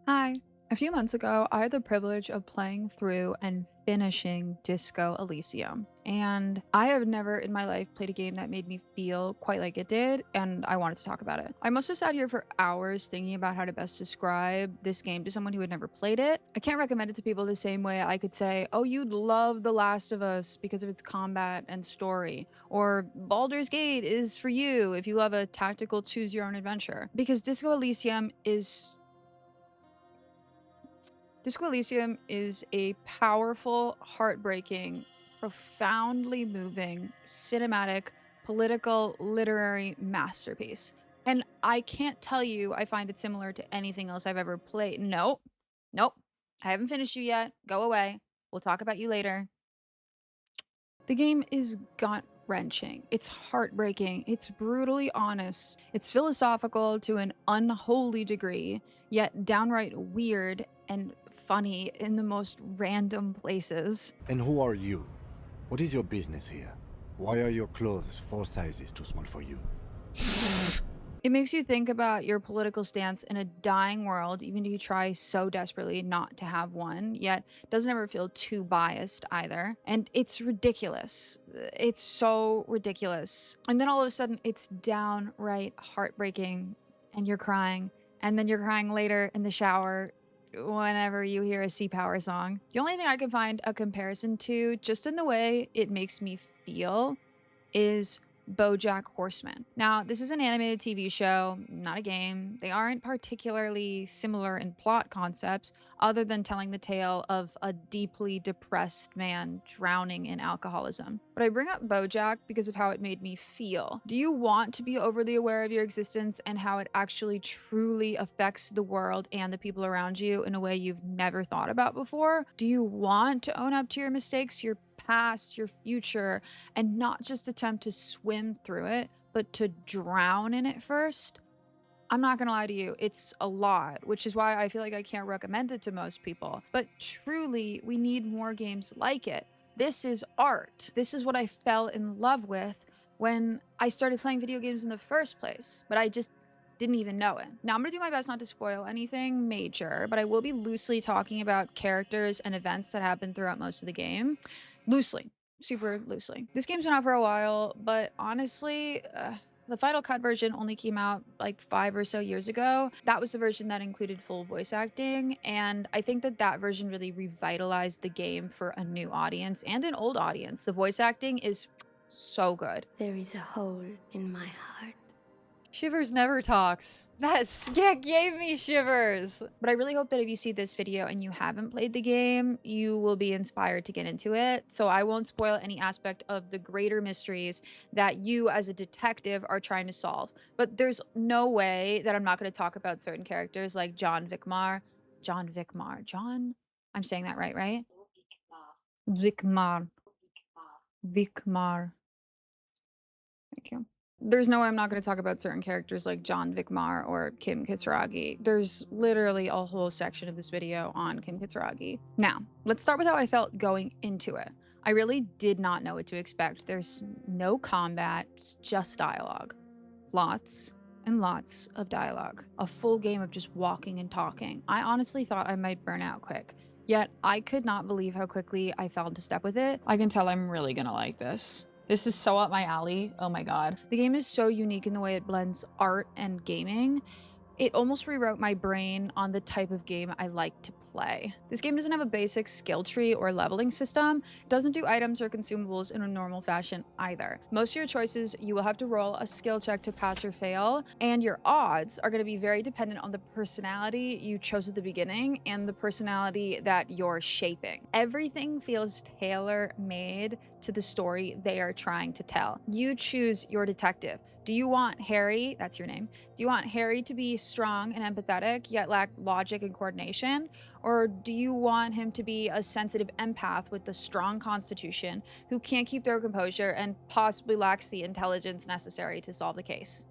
Hi. A few months ago, I had the privilege of playing through and finishing Disco Elysium. And I have never in my life played a game that made me feel quite like it did, and I wanted to talk about it. I must have sat here for hours thinking about how to best describe this game to someone who had never played it. I can't recommend it to people the same way I could say, oh, you'd love The Last of Us because of its combat and story, or Baldur's Gate is for you if you love a tactical choose your own adventure. Because Disco Elysium is a powerful, heartbreaking, profoundly moving, cinematic, political, literary masterpiece. And I can't tell you I find it similar to anything else I've ever played. Nope. Nope. I haven't finished you yet. Go away. We'll talk about you later. The game is gut-wrenching. It's heartbreaking. It's brutally honest. It's philosophical to an unholy degree, yet downright weird and funny in the most random places. And who are you? What is your business here? Why are your clothes 4 sizes too small for you? It makes you think about your political stance in a dying world, even if you try so desperately not to have one, yet doesn't ever feel too biased either. And it's ridiculous. It's so ridiculous. And then all of a sudden, it's downright heartbreaking, and you're crying. And then you're crying later in the shower whenever you hear a Sea Power song. The only thing I can find a comparison to, just in the way it makes me feel, is Bojack Horseman. Now, this is an animated TV show, not a game. They aren't particularly similar in plot concepts, other than telling the tale of a deeply depressed man drowning in alcoholism. But I bring up Bojack because of how it made me feel. Do you want to be overly aware of your existence and how it actually truly affects the world and the people around you in a way you've never thought about before? Do you want to own up to your mistakes, your past, your future, and not just attempt to swim through it, but to drown in it first? I'm not gonna lie to you, it's a lot, which is why I feel like I can't recommend it to most people. But truly, we need more games like it. This is art. This is what I fell in love with when I started playing video games in the first place, but I just didn't even know it. Now, I'm gonna do my best not to spoil anything major, but I will be loosely talking about characters and events that happen throughout most of the game. Loosely. Super loosely. This game's been out for a while, but honestly, the Final Cut version only came out like 5 or so years ago. That was the version that included full voice acting, and I think that that version really revitalized the game for a new audience and an old audience. The voice acting is so good. There is a hole in my heart. Shivers never talks. That gave me shivers. But I really hope that if you see this video and you haven't played the game, you will be inspired to get into it. So I won't spoil any aspect of the greater mysteries that you as a detective are trying to solve. But there's no way that I'm not going to talk about certain characters like John, I'm saying that right? Vikmar. Thank you. There's no way I'm not going to talk about certain characters like John Vikmar or Kim Kitsuragi. There's literally a whole section of this video on Kim Kitsuragi. Now, let's start with how I felt going into it. I really did not know what to expect. There's no combat, it's just dialogue. Lots and lots of dialogue. A full game of just walking and talking. I honestly thought I might burn out quick. Yet, I could not believe how quickly I fell into step with it. I can tell I'm really gonna like this. This is so up my alley. Oh my god. The game is so unique in the way it blends art and gaming. It almost rewrote my brain on the type of game I like to play. This game doesn't have a basic skill tree or leveling system. It doesn't do items or consumables in a normal fashion either. Most of your choices, you will have to roll a skill check to pass or fail, and your odds are going to be very dependent on the personality you chose at the beginning and the personality that you're shaping. Everything feels tailor-made to the story they are trying to tell. You choose your detective. Do you want Harry, that's your name, do you want Harry to be strong and empathetic, yet lack logic and coordination? Or do you want him to be a sensitive empath with a strong constitution who can't keep their composure and possibly lacks the intelligence necessary to solve the case?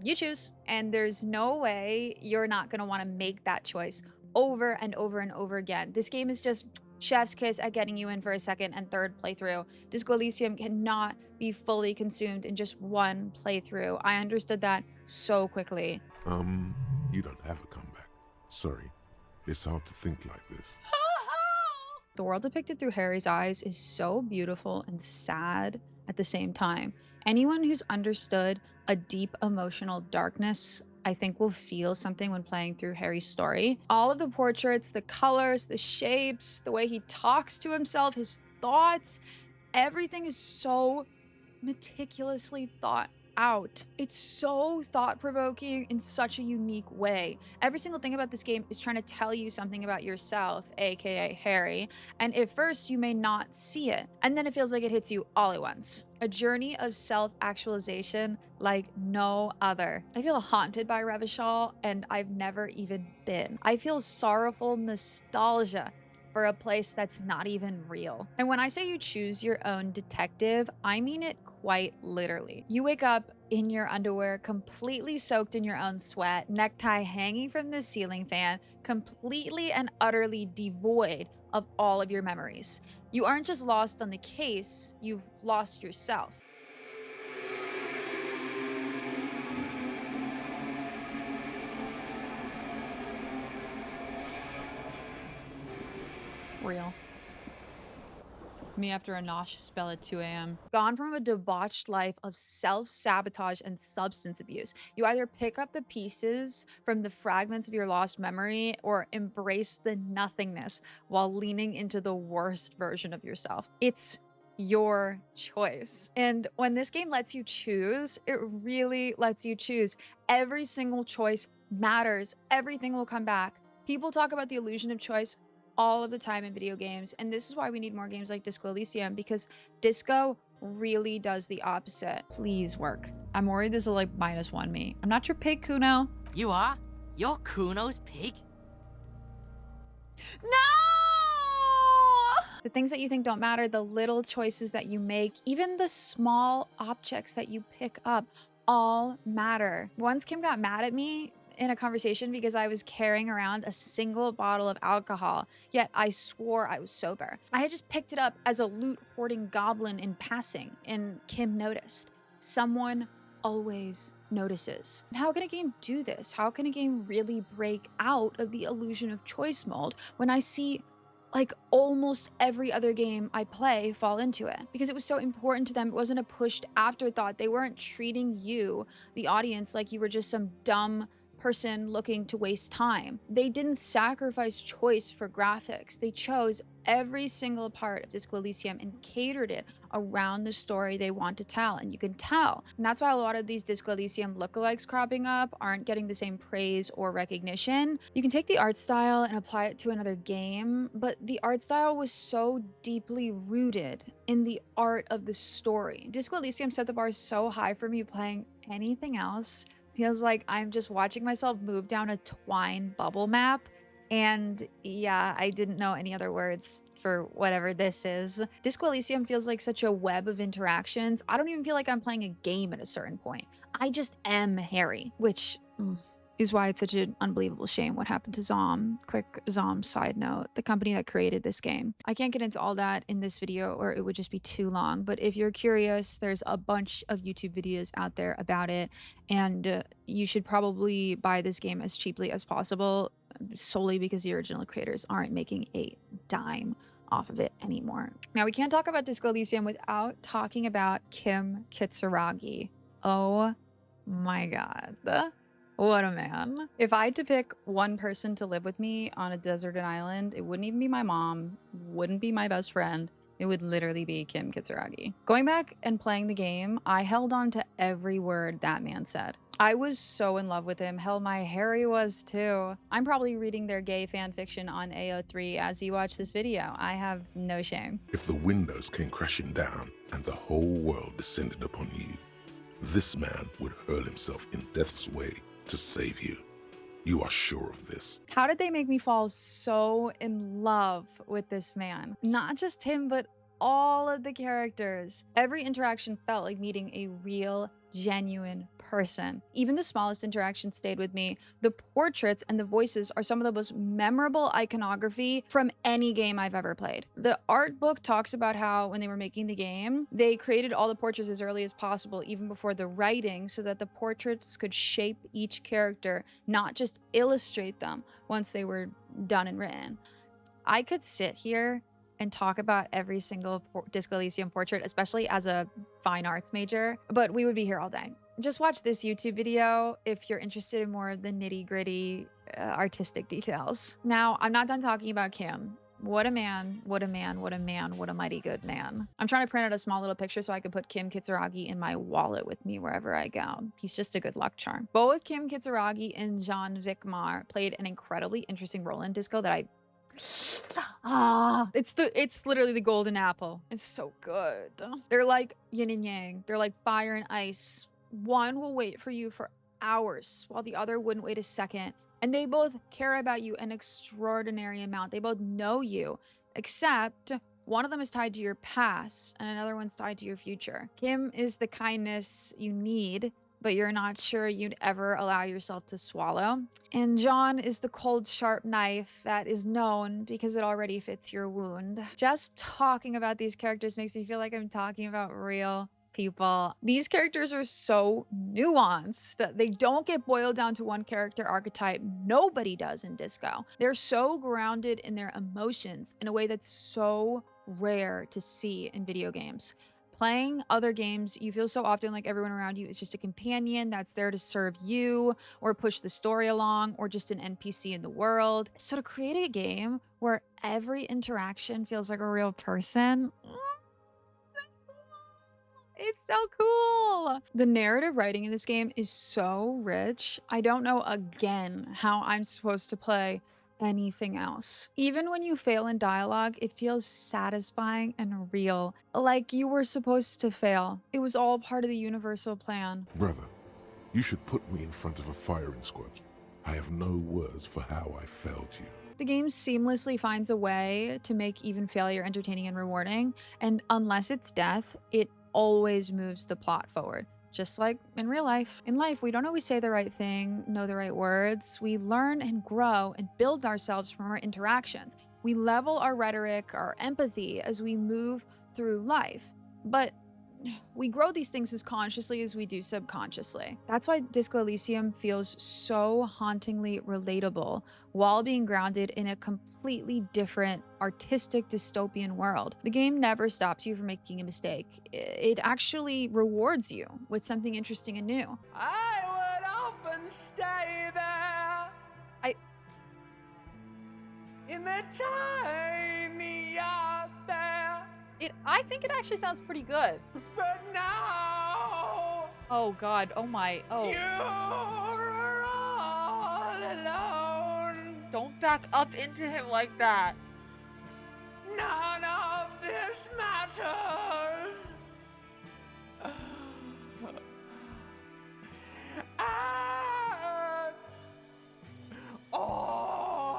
You choose. And there's no way you're not gonna wanna make that choice over and over and over again. This game is just chef's kiss at getting you in for a second and third playthrough. Disco Elysium cannot be fully consumed in just one playthrough. I understood that so quickly. You don't have a comeback. Sorry. It's hard to think like this. The world depicted through Harry's eyes is so beautiful and sad at the same time. Anyone who's understood a deep emotional darkness, I think, will feel something when playing through Harry's story. All of the portraits, the colors, the shapes, the way he talks to himself, his thoughts, everything is so meticulously thought out. It's so thought-provoking in such a unique way. Every single thing about this game is trying to tell you something about yourself, aka Harry, and at first you may not see it, and then it feels like it hits you all at once. A journey of self-actualization like no other. I feel haunted by Revachol, and I've never even been. I feel sorrowful nostalgia for a place that's not even real. And when I say you choose your own detective, I mean it quite literally. You wake up in your underwear, completely soaked in your own sweat, necktie hanging from the ceiling fan, completely and utterly devoid of all of your memories. You aren't just lost on the case, you've lost yourself. Real. Me after a nauseous spell at 2 a.m. Gone from a debauched life of self-sabotage and substance abuse. You either pick up the pieces from the fragments of your lost memory or embrace the nothingness while leaning into the worst version of yourself. It's your choice. And when this game lets you choose, it really lets you choose. Every single choice matters. Everything will come back. People talk about the illusion of choice all of the time in video games, and this is why we need more games like Disco Elysium, because Disco really does the opposite. Please work. I'm worried this will like -1 me. I'm not your pig, Kuno. You are? You're Kuno's pig? No! The things that you think don't matter, the little choices that you make, even the small objects that you pick up, all matter. Once Kim got mad at me in a conversation because I was carrying around a single bottle of alcohol, yet I swore I was sober. I had just picked it up as a loot hoarding goblin in passing, and Kim noticed. Someone always notices. And how can a game do this? How can a game really break out of the illusion of choice mold when I see like almost every other game I play fall into it? Because it was so important to them. It wasn't a pushed afterthought. They weren't treating you, the audience, like you were just some dumb person looking to waste time. They didn't sacrifice choice for graphics. They chose every single part of Disco Elysium and catered it around the story they want to tell, and you can tell. And that's why a lot of these Disco Elysium lookalikes cropping up aren't getting the same praise or recognition. You can take the art style and apply it to another game, but the art style was so deeply rooted in the art of the story. Disco Elysium set the bar so high for me. Playing anything else feels like I'm just watching myself move down a twine bubble map. And yeah, I didn't know any other words for whatever this is. Disco Elysium feels like such a web of interactions. I don't even feel like I'm playing a game at a certain point. I just am Harry, which is why it's such an unbelievable shame what happened to Zom. Quick Zom side note, the company that created this game. I can't get into all that in this video or it would just be too long, but if you're curious, there's a bunch of YouTube videos out there about it, and you should probably buy this game as cheaply as possible, solely because the original creators aren't making a dime off of it anymore. Now, we can't talk about Disco Elysium without talking about Kim Kitsuragi. Oh my god. What a man. If I had to pick one person to live with me on a deserted island, it wouldn't even be my mom, wouldn't be my best friend. It would literally be Kim Kitsuragi. Going back and playing the game, I held on to every word that man said. I was so in love with him. Hell, my Harry was too. I'm probably reading their gay fan fiction on AO3 as you watch this video. I have no shame. If the windows came crashing down and the whole world descended upon you, this man would hurl himself in death's way to save you. You are sure of this. How did they make me fall so in love with this man? Not just him, but all of the characters. Every interaction felt like meeting a real genuine person. Even the smallest interactions stayed with me. The portraits and the voices are some of the most memorable iconography from any game I've ever played. The art book talks about how when they were making the game, they created all the portraits as early as possible, even before the writing, so that the portraits could shape each character, not just illustrate them once they were done and written. I could sit here and talk about every single Disco Elysium portrait, especially as a fine arts major, but we would be here all day. Just watch this YouTube video if you're interested in more of the nitty-gritty artistic details. Now, I'm not done talking about Kim. What a man, what a man, what a man, what a mighty good man. I'm trying to print out a small little picture so I can put Kim Kitsuragi in my wallet with me wherever I go. He's just a good luck charm. Both Kim Kitsuragi and Jean Vicmar played an incredibly interesting role in Disco that it's literally the golden apple. It's so good. They're like yin and yang. They're like fire and ice. One will wait for you for hours while the other wouldn't wait a second. And they both care about you an extraordinary amount. They both know you, except one of them is tied to your past and another one's tied to your future. Kim is the kindness you need, but you're not sure you'd ever allow yourself to swallow. And John is the cold, sharp knife that is known because it already fits your wound. Just talking about these characters makes me feel like I'm talking about real people. These characters are so nuanced. They don't get boiled down to one character archetype. Nobody does in Disco. They're so grounded in their emotions in a way that's so rare to see in video games. Playing other games, you feel so often like everyone around you is just a companion that's there to serve you or push the story along or just an NPC in the world. So to create a game where every interaction feels like a real person, it's so cool. The narrative writing in this game is so rich. I don't know again how I'm supposed to play anything else. Even when you fail in dialogue, it feels satisfying and real. Like you were supposed to fail. It was all part of the universal plan. Brother, you should put me in front of a firing squad. I have no words for how I failed you. The game seamlessly finds a way to make even failure entertaining and rewarding, and unless it's death, it always moves the plot forward. Just like in real life. In life, we don't always say the right thing, know the right words. We learn and grow and build ourselves from our interactions. We level our rhetoric, our empathy as we move through life. But we grow these things as consciously as we do subconsciously. That's why Disco Elysium feels so hauntingly relatable while being grounded in a completely different artistic dystopian world. The game never stops you from making a mistake. It actually rewards you with something interesting and new. I would often stay there. In the tiny yard there. I think it actually sounds pretty good. But now, Oh God, oh my, oh. you're all alone. Don't back up into him like that. None of this matters. And all.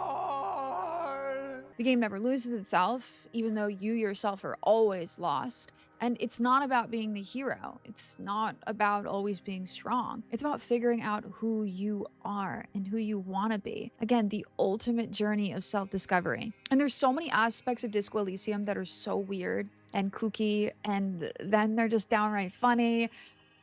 The game never loses itself, even though you yourself are always lost. And it's not about being the hero. It's not about always being strong. It's about figuring out who you are and who you want to be. Again, the ultimate journey of self-discovery. And there's so many aspects of Disco Elysium that are so weird and kooky, and then they're just downright funny.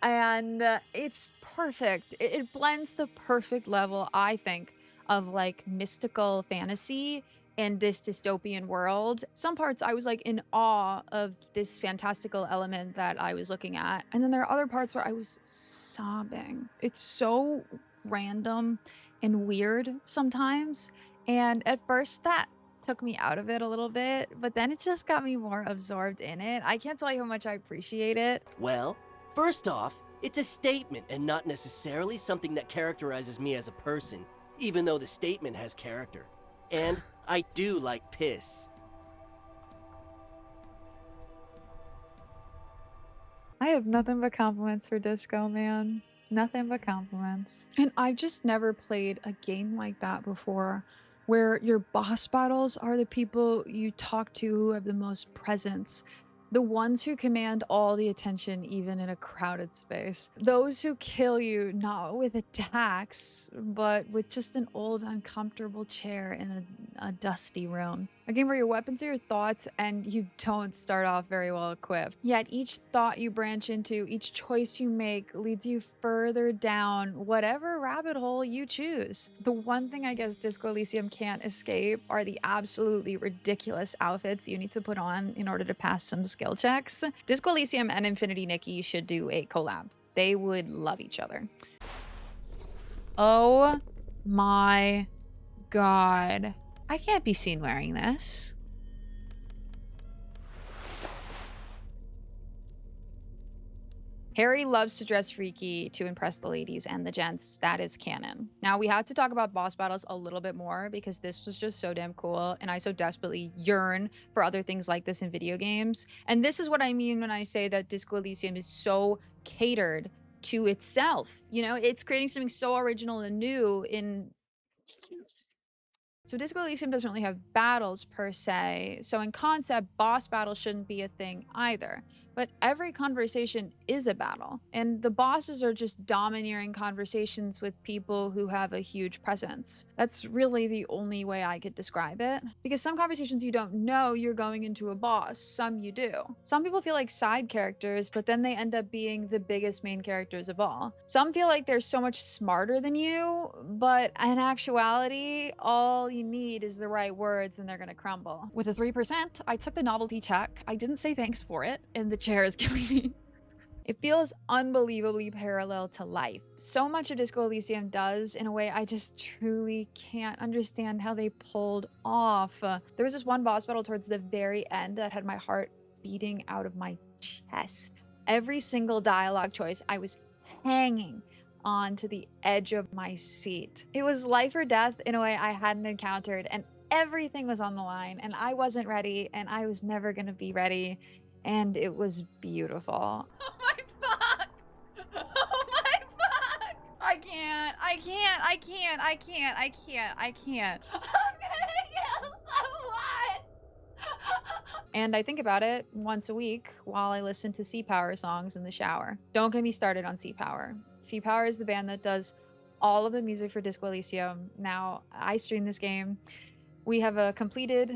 And it's perfect. It blends the perfect level, I think, of like mystical fantasy in this dystopian world. Some parts I was like in awe of this fantastical element that I was looking at. And then there are other parts where I was sobbing. It's so random and weird sometimes. And at first that took me out of it a little bit, but then it just got me more absorbed in it. I can't tell you how much I appreciate it. Well, first off, it's a statement and not necessarily something that characterizes me as a person, even though the statement has character. And I do like piss. I have nothing but compliments for Disco, man. Nothing but compliments. And I've just never played a game like that before, where your boss battles are the people you talk to who have the most presence. The ones who command all the attention even in a crowded space. Those who kill you not with attacks, but with just an old uncomfortable chair in a dusty room. A game where your weapons are your thoughts and you don't start off very well equipped. Yet each thought you branch into, each choice you make leads you further down whatever rabbit hole you choose. The one thing I guess Disco Elysium can't escape are the absolutely ridiculous outfits you need to put on in order to pass some skill checks. Disco Elysium and Infinity Nikki should do a collab. They would love each other. Oh my god. I can't be seen wearing this. Harry loves to dress freaky to impress the ladies and the gents. That is canon. Now, we had to talk about boss battles a little bit more because this was just so damn cool, and I so desperately yearn for other things like this in video games. And this is what I mean when I say that Disco Elysium is so catered to itself. You know, it's creating something so original and new in... So Disco Elysium doesn't really have battles per se, so in concept, boss battles shouldn't be a thing either. But every conversation is a battle, and the bosses are just domineering conversations with people who have a huge presence. That's really the only way I could describe it. Because some conversations you don't know you're going into a boss, some you do. Some people feel like side characters, but then they end up being the biggest main characters of all. Some feel like they're so much smarter than you, but in actuality, all you need is the right words and they're gonna crumble. With a 3%, I took the novelty check. I didn't say thanks for it, and the chair is killing me. It feels unbelievably parallel to life. So much of Disco Elysium does in a way I just truly can't understand how they pulled off. There was this one boss battle towards the very end that had my heart beating out of my chest. Every single dialogue choice, I was hanging onto the edge of my seat. It was life or death in a way I hadn't encountered, and everything was on the line, and I wasn't ready, and I was never gonna be ready. And it was beautiful. Oh my fuck! Oh my fuck! I can't. I'm gonna kill someone! And I think about it once a week while I listen to Sea Power songs in the shower. Don't get me started on Sea Power. Sea Power is the band that does all of the music for Disco Elysium. Now, I stream this game. We have a completed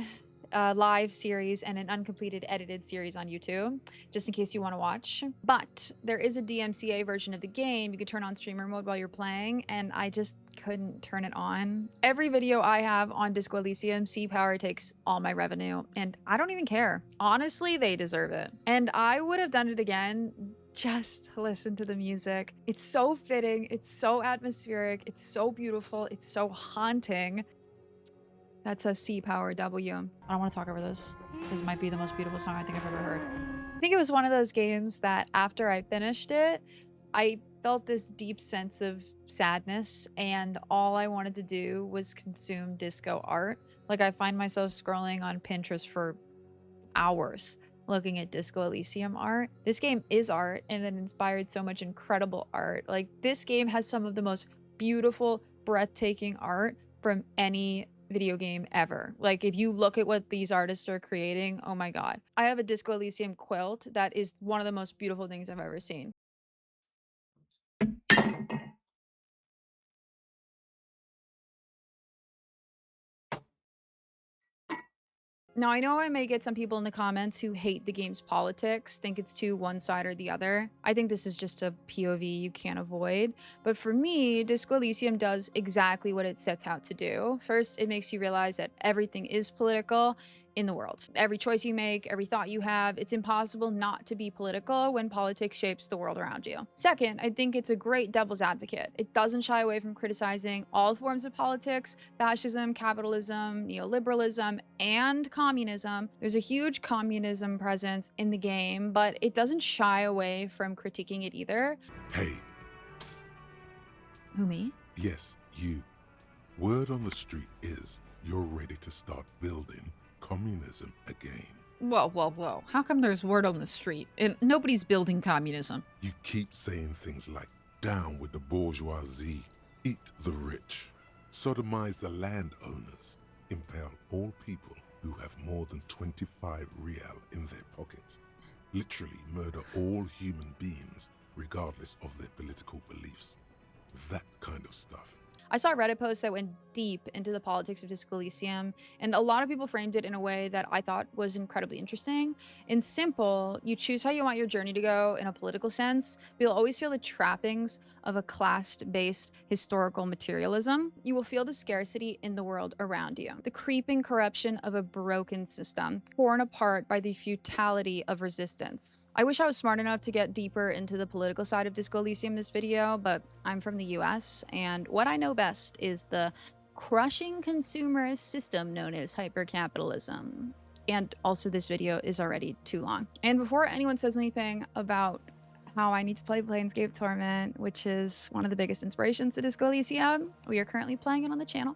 live series and an uncompleted edited series on YouTube, just in case you want to watch. But there is a DMCA version of the game. You can turn on streamer mode while you're playing, and I just couldn't turn it on. Every video I have on Disco Elysium, Sea Power takes all my revenue, and I don't even care. Honestly, they deserve it. And I would have done it again just to listen to the music. It's so fitting, it's so atmospheric, it's so beautiful, it's so haunting. That's a Sea Power W. I don't want to talk over this. This might be the most beautiful song I think I've ever heard. I think it was one of those games that after I finished it, I felt this deep sense of sadness, and all I wanted to do was consume disco art. Like, I find myself scrolling on Pinterest for hours looking at Disco Elysium art. This game is art, and it inspired so much incredible art. Like, this game has some of the most beautiful, breathtaking art from any video game ever. Like, if you look at what these artists are creating, oh my god. I have a Disco Elysium quilt that is one of the most beautiful things I've ever seen. Now, I know I may get some people in the comments who hate the game's politics, think it's too one side or the other. I think this is just a POV you can't avoid. But for me, Disco Elysium does exactly what it sets out to do. First, it makes you realize that everything is political in the world. Every choice you make, every thought you have, it's impossible not to be political when politics shapes the world around you. Second, I think it's a great devil's advocate. It doesn't shy away from criticizing all forms of politics, fascism, capitalism, neoliberalism, and communism. There's a huge communism presence in the game, but it doesn't shy away from critiquing it either. Hey, psst. Who, me? Yes, you. Word on the street is you're ready to start building communism again. Whoa. How come there's word on the street and nobody's building communism? You keep saying things like, down with the bourgeoisie, eat the rich, sodomize the landowners, impale all people who have more than 25 real in their pockets. Literally murder all human beings, regardless of their political beliefs. That kind of stuff. I saw Reddit posts that went deep into the politics of Disco Elysium, and a lot of people framed it in a way that I thought was incredibly interesting. In simple, you choose how you want your journey to go in a political sense, but you'll always feel the trappings of a class-based historical materialism. You will feel the scarcity in the world around you, the creeping corruption of a broken system, torn apart by the futility of resistance. I wish I was smart enough to get deeper into the political side of Disco Elysium in this video, but I'm from the US, and what I know best is the crushing consumerist system known as hypercapitalism. And also this video is already too long. And before anyone says anything about how I need to play Planescape Torment, which is one of the biggest inspirations to Disco Elysium, we are currently playing it on the channel.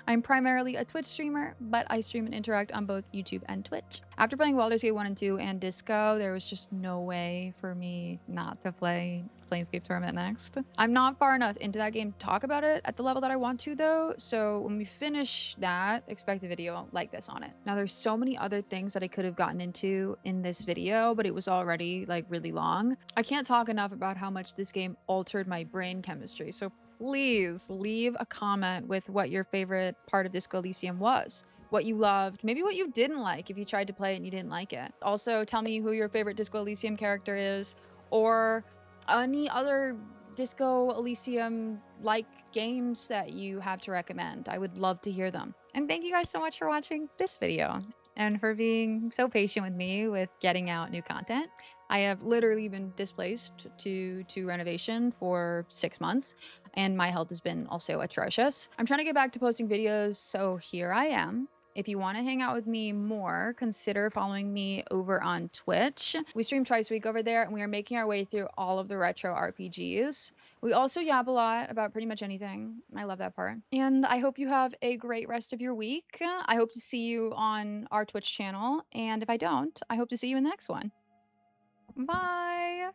I'm primarily a Twitch streamer, but I stream and interact on both YouTube and Twitch. After playing Baldur's Gate 1 and 2 and Disco, there was just no way for me not to play Planescape Torment next. I'm not far enough into that game to talk about it at the level that I want to though, so when we finish that, expect a video like this on it. Now there's so many other things that I could have gotten into in this video, but it was already like really long. I can't talk enough about how much this game altered my brain chemistry, so please leave a comment with what your favorite part of Disco Elysium was, what you loved, maybe what you didn't like if you tried to play it and you didn't like it. Also, tell me who your favorite Disco Elysium character is, or any other Disco Elysium-like games that you have to recommend. I would love to hear them. And thank you guys so much for watching this video and for being so patient with me with getting out new content. I have literally been displaced to renovation for 6 months, and my health has been also atrocious. I'm trying to get back to posting videos, so here I am. If you want to hang out with me more, consider following me over on Twitch. We stream twice a week over there, and we are making our way through all of the retro RPGs. We also yap a lot about pretty much anything. I love that part. And I hope you have a great rest of your week. I hope to see you on our Twitch channel, and if I don't, I hope to see you in the next one. Bye!